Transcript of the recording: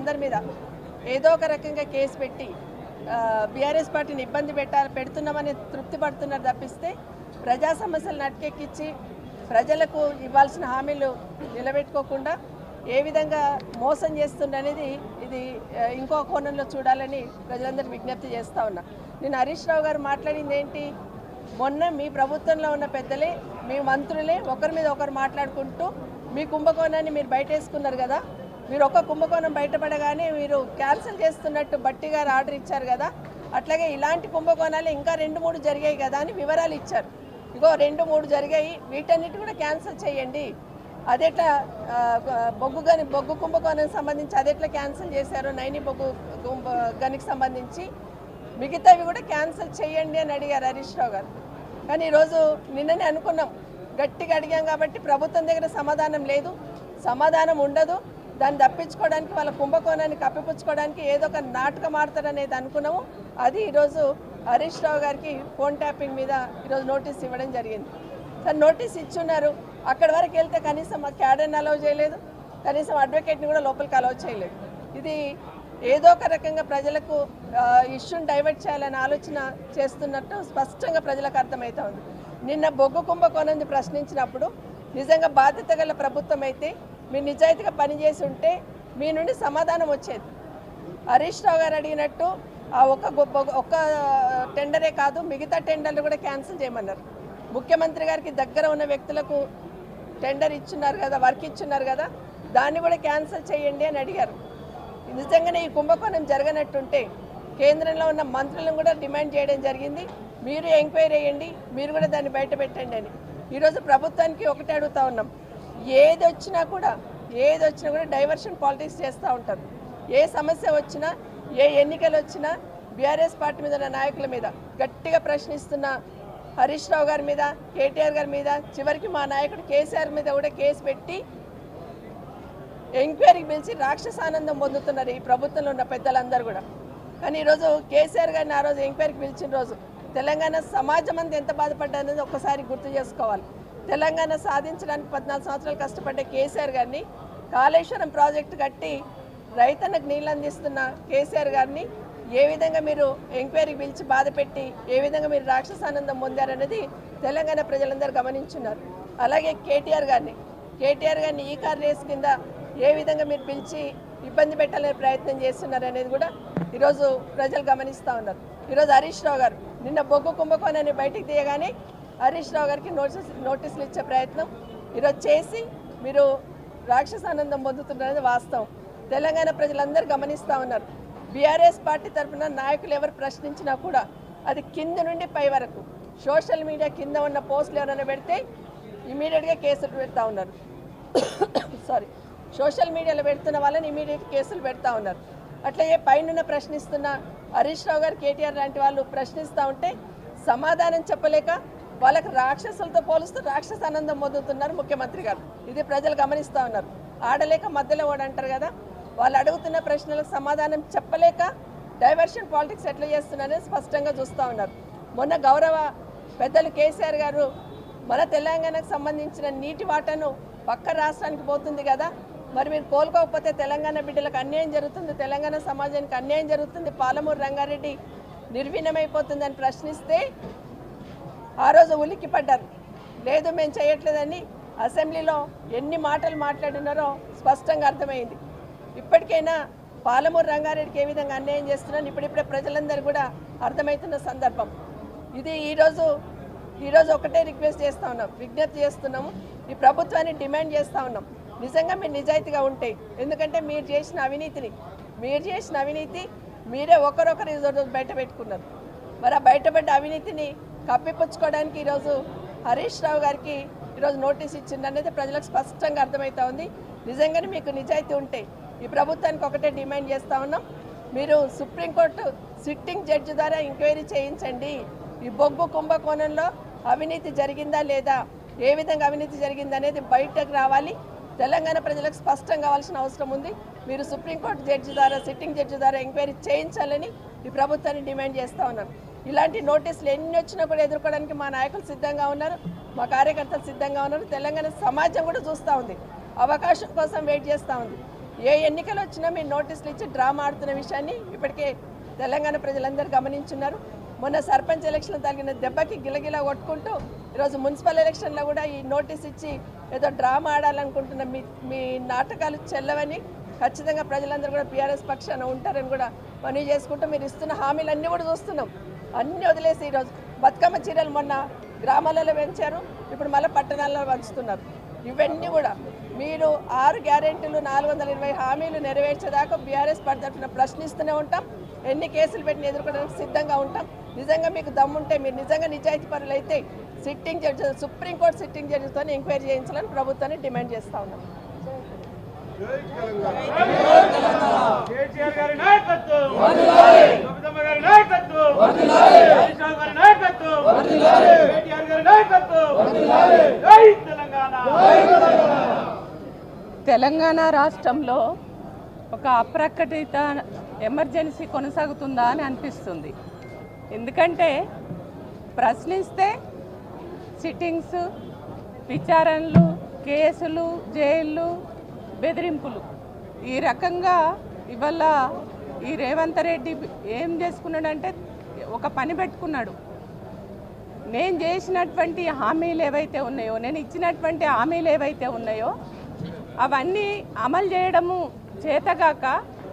అందరి మీద ఏదో ఒక రకంగా కేసు పెట్టి బీఆర్ఎస్ పార్టీని ఇబ్బంది పెడుతున్నామని తృప్తి పడుతున్నారు తప్పిస్తే ప్రజా సమస్యలను అటకెక్కించి ప్రజలకు ఇవ్వాల్సిన హామీలు నిలబెట్టుకోకుండా ఏ విధంగా మోసం చేస్తుందనేది ఇది ఇంకో కోణంలో చూడాలని ప్రజలందరికీ విజ్ఞప్తి చేస్తూ ఉన్నా. నేను హరీష్ రావు గారు మాట్లాడింది ఏంటి, మొన్న మీ ప్రభుత్వంలో ఉన్న పెద్దలే మీ మంత్రులే ఒకరి మీద ఒకరు మాట్లాడుకుంటూ మీ కుంభకోణాన్ని మీరు బయటేసుకున్నారు కదా, మీరు ఒక కుంభకోణం బయటపడగానే మీరు క్యాన్సిల్ చేస్తున్నట్టు బట్టి గారు ఆర్డర్ ఇచ్చారు కదా, అట్లాగే ఇలాంటి కుంభకోణాలు ఇంకా 2-3 జరిగాయి కదా అని వివరాలు ఇచ్చారు. ఇగో 2-3 జరిగాయి, వీటన్నిటి కూడా క్యాన్సిల్ చేయండి. అదెట్లా బొగ్గు కుంభకోణానికి సంబంధించి అదెట్లా క్యాన్సిల్ చేశారు, నైని బొగ్గు గనికి సంబంధించి మిగతావి కూడా క్యాన్సిల్ చేయండి అని అడిగారు హరీష్ రావు గారు. కానీ ఈరోజు నిన్ననే అనుకున్నాం, గట్టిగా అడిగాం కాబట్టి ప్రభుత్వం దగ్గర సమాధానం లేదు, సమాధానం ఉండదు, దాన్ని తప్పించుకోవడానికి వాళ్ళ కుంభకోణాన్ని కప్పిపుచ్చుకోవడానికి ఏదో ఒక నాటకం ఆడతారనేది అనుకున్నాము. అది ఈరోజు హరీష్ రావు గారికి ఫోన్ ట్యాపింగ్ మీద ఈరోజు నోటీస్ ఇవ్వడం జరిగింది. సార్ నోటీస్ ఇచ్చున్నారు, అక్కడి వరకు వెళ్తే కనీసం మా క్యాడర్ని అలౌ చేయలేదు, కనీసం అడ్వకేట్ని కూడా లోపలికి అలౌ చేయలేదు. ఇది ఏదో ఒక రకంగా ప్రజలకు ఇష్యూని డైవర్ట్ చేయాలని ఆలోచన చేస్తున్నట్టు స్పష్టంగా ప్రజలకు అర్థమవుతా ఉంది. నిన్న బొగ్గు కుంభకోణం ప్రశ్నించినప్పుడు నిజంగా బాధ్యత గల ప్రభుత్వం అయితే మీరు నిజాయితీగా పనిచేసి ఉంటే మీ నుండి సమాధానం వచ్చేది. హరీష్ రావు గారు అడిగినట్టు ఆ ఒక్క టెండరే కాదు మిగతా టెండర్లు కూడా క్యాన్సిల్ చేయమన్నారు. ముఖ్యమంత్రి గారికి దగ్గర ఉన్న వ్యక్తులకు టెండర్ ఇచ్చున్నారు కదా, వర్క్ ఇచ్చున్నారు కదా, దాన్ని కూడా క్యాన్సిల్ చేయండి అని అడిగారు. నిజంగానే ఈ కుంభకోణం జరగనట్టుంటే కేంద్రంలో ఉన్న మంత్రులను కూడా డిమాండ్ చేయడం జరిగింది, మీరు ఎంక్వైరీ చేయండి, మీరు కూడా దాన్ని బయట పెట్టండి అని. ఈరోజు ప్రభుత్వానికి ఒకటే అడుగుతూ ఉన్నాం, ఏది వచ్చినా కూడా డైవర్షన్ పాలిటిక్స్ చేస్తూ ఉంటారు. ఏ సమస్య వచ్చినా, ఏ ఎన్నికలు వచ్చినా బీఆర్ఎస్ పార్టీ మీద ఉన్న నాయకుల మీద గట్టిగా ప్రశ్నిస్తున్న హరీష్ రావు గారి మీద, కేటీఆర్ గారి మీద, చివరికి మా నాయకుడు కేసీఆర్ మీద కూడా కేసు పెట్టి ఎంక్వైరీకి పిలిచి రాక్షసానందం పొందుతున్నారు ఈ ప్రభుత్వంలో ఉన్న పెద్దలందరూ కూడా. కానీ ఈరోజు కేసీఆర్ గారిని ఆ రోజు ఎంక్వైరీకి పిలిచిన రోజు తెలంగాణ సమాజం అంతా ఎంత బాధపడ్డనేది ఒక్కసారి గుర్తు చేసుకోవాలి. తెలంగాణ సాధించడానికి 14 సంవత్సరాలు కష్టపడ్డ కేసీఆర్ గారిని, కాళేశ్వరం ప్రాజెక్టు కట్టి రైతన్నకు నీళ్ళు అందిస్తున్న కేసీఆర్ గారిని ఏ విధంగా మీరు ఎంక్వైరీకి పిలిచి బాధపెట్టి ఏ విధంగా మీరు రాక్షసానందం పొందారనేది తెలంగాణ ప్రజలందరూ గమనించున్నారు. అలాగే కేటీఆర్ గారిని ఈ కార్ రేస్ కింద ఏ విధంగా మీరు పిలిచి ఇబ్బంది పెట్టాలనే ప్రయత్నం చేస్తున్నారు అనేది కూడా ఈరోజు ప్రజలు గమనిస్తూ ఉన్నారు. ఈరోజు హరీష్ రావు గారు నిన్న బొగ్గు కుంభకోణాన్ని బయటికి తీయగానే హరీష్ రావు గారికి నోటీసులు ఇచ్చే ప్రయత్నం ఈరోజు చేసి మీరు రాక్షసానందం పొందుతున్నారనేది వాస్తవం. తెలంగాణ ప్రజలందరూ గమనిస్తూ ఉన్నారు. బీఆర్ఎస్ పార్టీ తరఫున నాయకులు ఎవరు ప్రశ్నించినా కూడా అది కింద నుండి పై వరకు సోషల్ మీడియా కింద ఉన్న పోస్టులు ఎవరైనా పెడితే ఇమీడియట్గా కేసులు పెడతా ఉన్నారు. సోషల్ మీడియాలో పెడుతున్న వాళ్ళని ఇమీడియట్ కేసులు పెడతా ఉన్నారు. అట్లాగే పైన ప్రశ్నిస్తున్న హరీష్ రావు గారు, కేటీఆర్ లాంటి వాళ్ళు ప్రశ్నిస్తూ ఉంటే సమాధానం చెప్పలేక వాళ్ళకి రాక్షసులతో పోలుస్తూ రాక్షసానందం పొందుతున్నారు ముఖ్యమంత్రి గారు. ఇది ప్రజలు గమనిస్తూ ఉన్నారు. ఆడలేక మధ్యలో ఓడంటారు కదా, వాళ్ళు అడుగుతున్న ప్రశ్నలకు సమాధానం చెప్పలేక డైవర్షన్ పాలిటిక్స్ ఎట్లా చేస్తున్నారని స్పష్టంగా చూస్తూ ఉన్నారు. మొన్న గౌరవ పెద్దలు కేసీఆర్ గారు మన తెలంగాణకు సంబంధించిన నీటి వాటాను పక్క రాష్ట్రానికి పోతుంది కదా, మరి మీరు కోలుకోకపోతే తెలంగాణ బిడ్డలకు అన్యాయం జరుగుతుంది, తెలంగాణ సమాజానికి అన్యాయం జరుగుతుంది, పాలమూరు రంగారెడ్డి నిర్వీణమైపోతుందని ప్రశ్నిస్తే ఆ రోజు ఉలిక్కి పడ్డారు. లేదు మేము చేయట్లేదని అసెంబ్లీలో ఎన్ని మాటలు మాట్లాడినారో స్పష్టంగా అర్థమైంది. ఇప్పటికైనా పాలమూరు రంగారెడ్డికి ఏ విధంగా అన్యాయం చేస్తున్నారని ఇప్పుడిప్పుడే ప్రజలందరూ కూడా అర్థమవుతున్న సందర్భం ఇది. ఈరోజు ఒకటే రిక్వెస్ట్ చేస్తూ ఉన్నాం, విజ్ఞప్తి చేస్తున్నాము, ఈ ప్రభుత్వాన్ని డిమాండ్ చేస్తూ ఉన్నాం, నిజంగా మీరు నిజాయితీగా ఉంటే, ఎందుకంటే మీరు చేసిన అవినీతి మీరే ఒకరొకరు ఈరోజు బయట పెట్టుకున్నారు. మరి ఆ బయటపడ్డ అవినీతిని కప్పిపుచ్చుకోవడానికి ఈరోజు హరీష్ రావు గారికి ఈరోజు నోటీస్ ఇచ్చిందనేది ప్రజలకు స్పష్టంగా అర్థమవుతా ఉంది. నిజంగానే మీకు నిజాయితీ ఉంటే ఈ ప్రభుత్వానికి ఒకటే డిమాండ్ చేస్తూ ఉన్నాం, మీరు సుప్రీంకోర్టు సిట్టింగ్ జడ్జి ద్వారా ఎంక్వైరీ చేయించండి. ఈ బొగ్గు కుంభకోణంలో అవినీతి జరిగిందా లేదా, ఏ విధంగా అవినీతి జరిగిందనేది బయటకు రావాలి. తెలంగాణ ప్రజలకు స్పష్టం కావాల్సిన అవసరం ఉంది. మీరు సుప్రీంకోర్టు జడ్జి ద్వారా, సిట్టింగ్ జడ్జి ద్వారా ఎంక్వైరీ చేయించాలని ఈ ప్రభుత్వాన్ని డిమాండ్ చేస్తూ ఉన్నాం. ఇలాంటి నోటీసులు ఎన్ని వచ్చినా కూడా ఎదుర్కోవడానికి మా నాయకులు సిద్ధంగా ఉన్నారు, మా కార్యకర్తలు సిద్ధంగా ఉన్నారు. తెలంగాణ సమాజం కూడా చూస్తూ ఉంది, అవకాశం కోసం వెయిట్ చేస్తూ ఉంది. ఏ ఎన్నికలు వచ్చినా మీరు నోటీసులు ఇచ్చి డ్రామా ఆడుతున్న విషయాన్ని ఇప్పటికే తెలంగాణ ప్రజలందరూ గమనించున్నారు. మొన్న సర్పంచ్ ఎలక్షన్లో తగిన దెబ్బకి గిలగిలా కొట్టుకుంటూ ఈరోజు మున్సిపల్ ఎలక్షన్లో కూడా ఈ నోటీస్ ఇచ్చి ఏదో డ్రామా ఆడాలనుకుంటున్న మీ నాటకాలు చెల్లవని ఖచ్చితంగా ప్రజలందరూ కూడా బీఆర్ఎస్ పక్షాన ఉంటారని కూడా మనవి చేసుకుంటూ మీరు ఇస్తున్న హామీలన్నీ కూడా చూస్తున్నాం. అన్నీ వదిలేసి ఈరోజు బతుకమ్మ చీరలు మొన్న గ్రామాలలో పెంచారు, ఇప్పుడు మళ్ళీ పట్టణాల్లో పంచుతున్నారు. ఇవన్నీ కూడా మీరు 6 గ్యారెంటీలు 420 హామీలు నెరవేర్చేదాకా బీఆర్ఎస్ పార్టీ తరఫున ప్రశ్నిస్తూనే ఉంటాం. ఎన్ని కేసులు పెట్టిన ఎదుర్కోవడానికి సిద్ధంగా ఉంటాం. నిజంగా మీకు దమ్ముంటే మీరు నిజంగా నిజాయితీ పరులు అయితే సిట్టింగ్ జడ్జి సుప్రీంకోర్టు సిట్టింగ్ జడ్జితో ఎంక్వైరీ చేయించాలని ప్రభుత్వాన్ని డిమాండ్ చేస్తూ ఉన్నాం. తెలంగాణ రాష్ట్రంలో ఒక అప్రకటిత ఎమర్జెన్సీ కొనసాగుతుందా అని అనిపిస్తుంది. ఎందుకంటే ప్రశ్నిస్తే సిట్టింగ్స్, విచారణలు, కేసులు, జైళ్ళు, బెదిరింపులు, ఈ రకంగా ఇవాళ ఈ రేవంత్ రెడ్డి ఏం చేసుకున్నాడంటే ఒక పని పెట్టుకున్నాడు. నేను చేసినటువంటి హామీలు ఏవైతే ఉన్నాయో, నేను ఇచ్చినటువంటి హామీలు ఏవైతే ఉన్నాయో అవన్నీ అమలు చేయడము చేతగాక